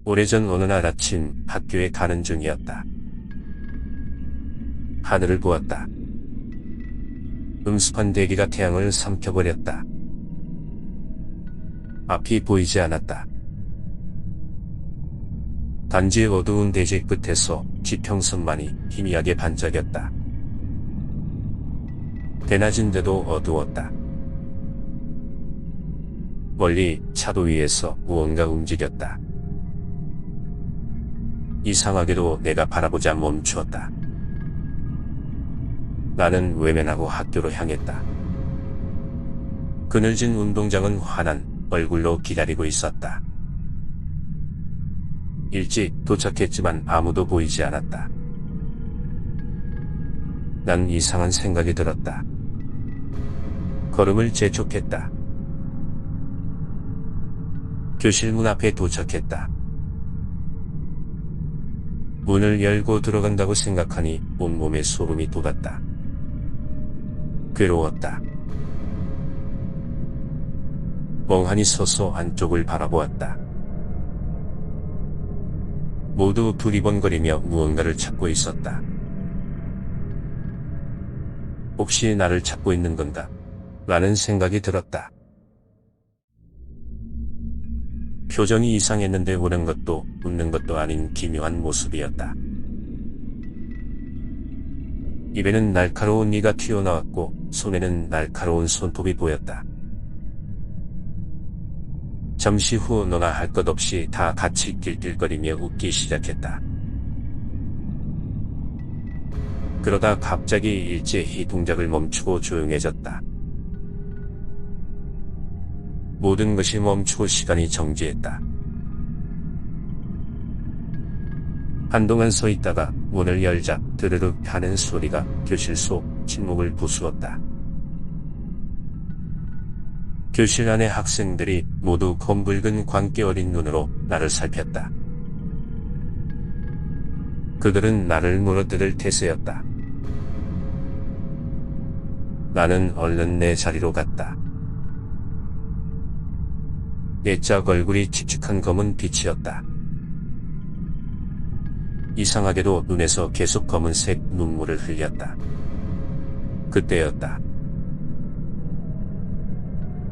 오래전 어느 날 아침 학교에 가는 중이었다. 하늘을 보았다. 음습한 대기가 태양을 삼켜버렸다. 앞이 보이지 않았다. 단지 어두운 대지 끝에서 지평선만이 희미하게 반짝였다. 대낮인데도 어두웠다. 멀리 차도 위에서 무언가 움직였다. 이상하게도 내가 바라보자 멈추었다. 나는 외면하고 학교로 향했다. 그늘진 운동장은 환한 얼굴로 기다리고 있었다. 일찍 도착했지만 아무도 보이지 않았다. 난 이상한 생각이 들었다. 걸음을 재촉했다. 교실 문 앞에 도착했다. 문을 열고 들어간다고 생각하니 온몸에 소름이 돋았다. 괴로웠다. 멍하니 서서 안쪽을 바라보았다. 모두 두리번거리며 무언가를 찾고 있었다. 혹시 나를 찾고 있는 건가? 라는 생각이 들었다. 표정이 이상했는데 우는 것도 웃는 것도 아닌 기묘한 모습이었다. 입에는 날카로운 이가 튀어나왔고 손에는 날카로운 손톱이 보였다. 잠시 후 너나 할 것 없이 다 같이 낄낄거리며 웃기 시작했다. 그러다 갑자기 일제히 동작을 멈추고 조용해졌다. 모든 것이 멈추고 시간이 정지했다. 한동안 서 있다가 문을 열자 드르륵 하는 소리가 교실 속 침묵을 부수었다. 교실 안의 학생들이 모두 검붉은 광기 어린 눈으로 나를 살폈다. 그들은 나를 물어뜯을 태세였다. 나는 얼른 내 자리로 갔다. 내짝 얼굴이 칙칙한 검은 빛이었다. 이상하게도 눈에서 계속 검은색 눈물을 흘렸다. 그때였다.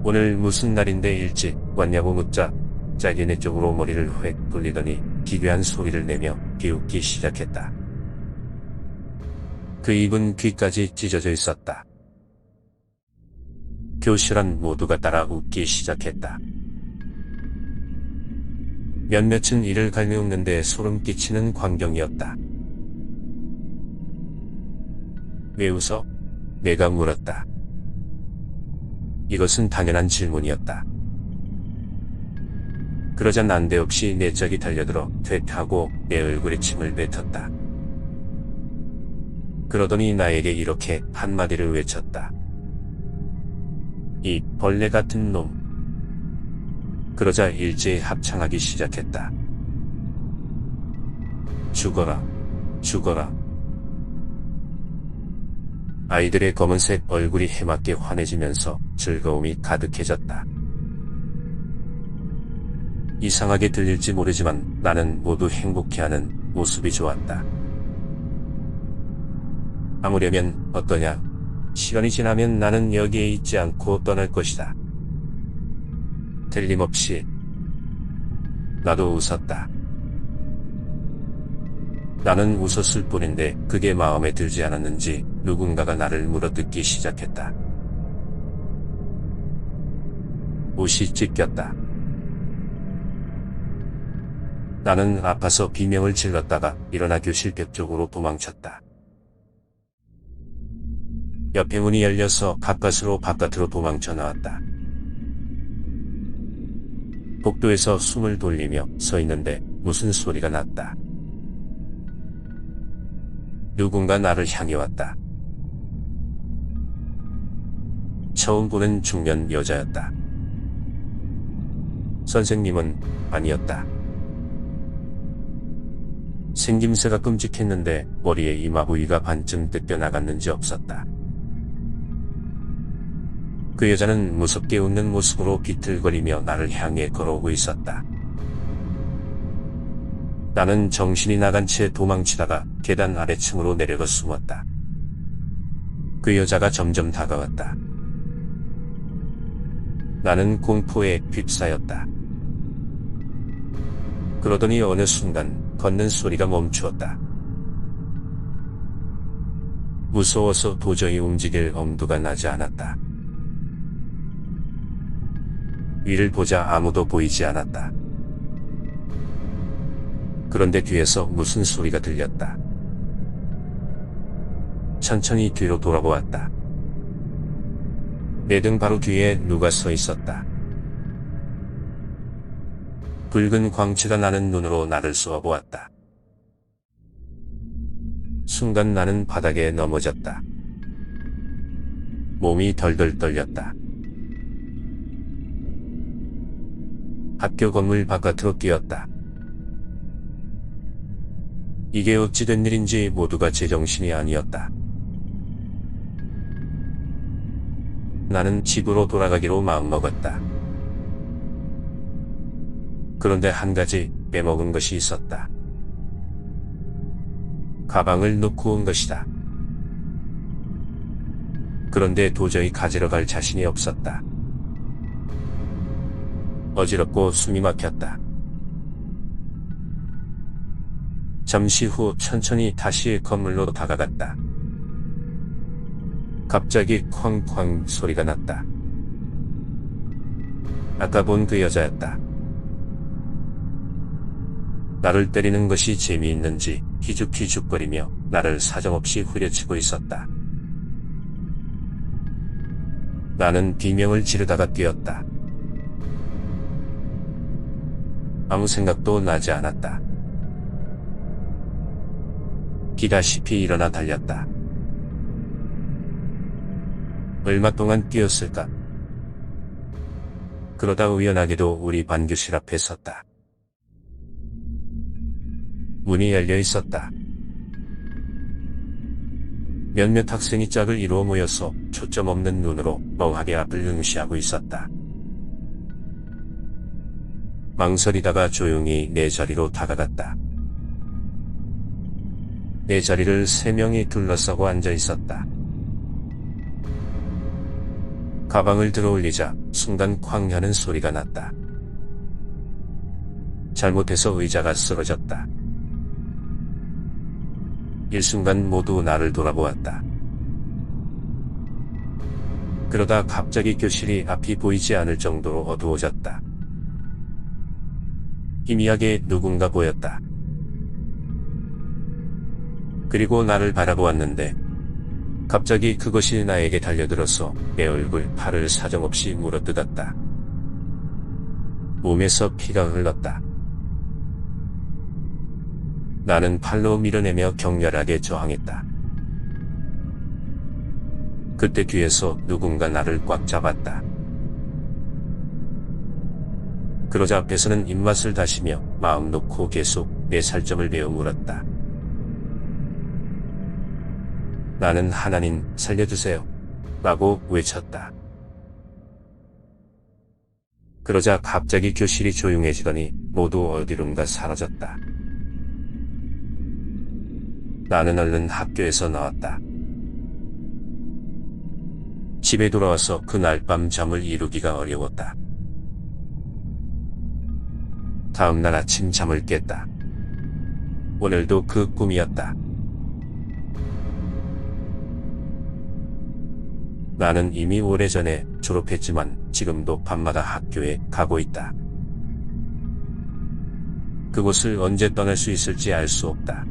오늘 무슨 날인데 일찍 왔냐고 묻자 자기네 쪽으로 머리를 획 돌리더니 기괴한 소리를 내며 비웃기 시작했다. 그 입은 귀까지 찢어져 있었다. 교실 안 모두가 따라 웃기 시작했다. 몇몇은 이를 갈매웃는데 소름 끼치는 광경이었다. 왜 웃어? 내가 물었다. 이것은 당연한 질문이었다. 그러자 난데없이 내 짝이 달려들어 퇴하고 내 얼굴에 침을 뱉었다. 그러더니 나에게 이렇게 한마디를 외쳤다. 이 벌레 같은 놈. 그러자 일제히 합창하기 시작했다. 죽어라, 죽어라. 아이들의 검은색 얼굴이 해맑게 환해지면서 즐거움이 가득해졌다. 이상하게 들릴지 모르지만 나는 모두 행복해하는 모습이 좋았다. 아무려면 어떠냐? 시간이 지나면 나는 여기에 있지 않고 떠날 것이다. 틀림없이 나도 웃었다. 나는 웃었을 뿐인데 그게 마음에 들지 않았는지 누군가가 나를 물어뜯기 시작했다. 옷이 찢겼다. 나는 아파서 비명을 질렀다가 일어나 교실 벽 쪽으로 도망쳤다. 옆에 문이 열려서 바깥으로 도망쳐 나왔다. 복도에서 숨을 돌리며 서 있는데 무슨 소리가 났다. 누군가 나를 향해 왔다. 처음 보는 중년 여자였다. 선생님은 아니었다. 생김새가 끔찍했는데 머리에 이마 부위가 반쯤 뜯겨나갔는지 없었다. 그 여자는 무섭게 웃는 모습으로 비틀거리며 나를 향해 걸어오고 있었다. 나는 정신이 나간 채 도망치다가 계단 아래층으로 내려가 숨었다. 그 여자가 점점 다가왔다. 나는 공포에 휩싸였다. 그러더니 어느 순간 걷는 소리가 멈추었다. 무서워서 도저히 움직일 엄두가 나지 않았다. 위를 보자 아무도 보이지 않았다. 그런데 뒤에서 무슨 소리가 들렸다. 천천히 뒤로 돌아보았다. 내 등 바로 뒤에 누가 서 있었다. 붉은 광채가 나는 눈으로 나를 쏘아보았다. 순간 나는 바닥에 넘어졌다. 몸이 덜덜 떨렸다. 학교 건물 바깥으로 뛰었다. 이게 어찌 된 일인지 모두가 제정신이 아니었다. 나는 집으로 돌아가기로 마음먹었다. 그런데 한 가지 빼먹은 것이 있었다. 가방을 놓고 온 것이다. 그런데 도저히 가지러 갈 자신이 없었다. 어지럽고 숨이 막혔다. 잠시 후 천천히 다시 건물로 다가갔다. 갑자기 쾅쾅 소리가 났다. 아까 본 그 여자였다. 나를 때리는 것이 재미있는지 희죽희죽거리며 나를 사정없이 후려치고 있었다. 나는 비명을 지르다가 뛰었다. 아무 생각도 나지 않았다. 기다시피 일어나 달렸다. 얼마 동안 뛰었을까? 그러다 우연하게도 우리 반교실 앞에 섰다. 문이 열려 있었다. 몇몇 학생이 짝을 이루어 모여서 초점 없는 눈으로 멍하게 앞을 응시하고 있었다. 망설이다가 조용히 내 자리로 다가갔다. 내 자리를 3명이 둘러싸고 앉아 있었다. 가방을 들어 올리자 순간 쾅 하는 소리가 났다. 잘못해서 의자가 쓰러졌다. 일순간 모두 나를 돌아보았다. 그러다 갑자기 교실이 앞이 보이지 않을 정도로 어두워졌다. 희미하게 누군가 보였다. 그리고 나를 바라보았는데 갑자기 그것이 나에게 달려들어서 내 얼굴, 팔을 사정없이 물어뜯었다. 몸에서 피가 흘렀다. 나는 팔로 밀어내며 격렬하게 저항했다. 그때 뒤에서 누군가 나를 꽉 잡았다. 그러자 앞에서는 입맛을 다시며 마음 놓고 계속 내 살점을 베어 물었다. 나는 하나님 살려주세요 라고 외쳤다. 그러자 갑자기 교실이 조용해지더니 모두 어디론가 사라졌다. 나는 얼른 학교에서 나왔다. 집에 돌아와서 그날 밤 잠을 이루기가 어려웠다. 다음날 아침 잠을 깼다. 오늘도 그 꿈이었다. 나는 이미 오래전에 졸업했지만 지금도 밤마다 학교에 가고 있다. 그곳을 언제 떠날 수 있을지 알 수 없다.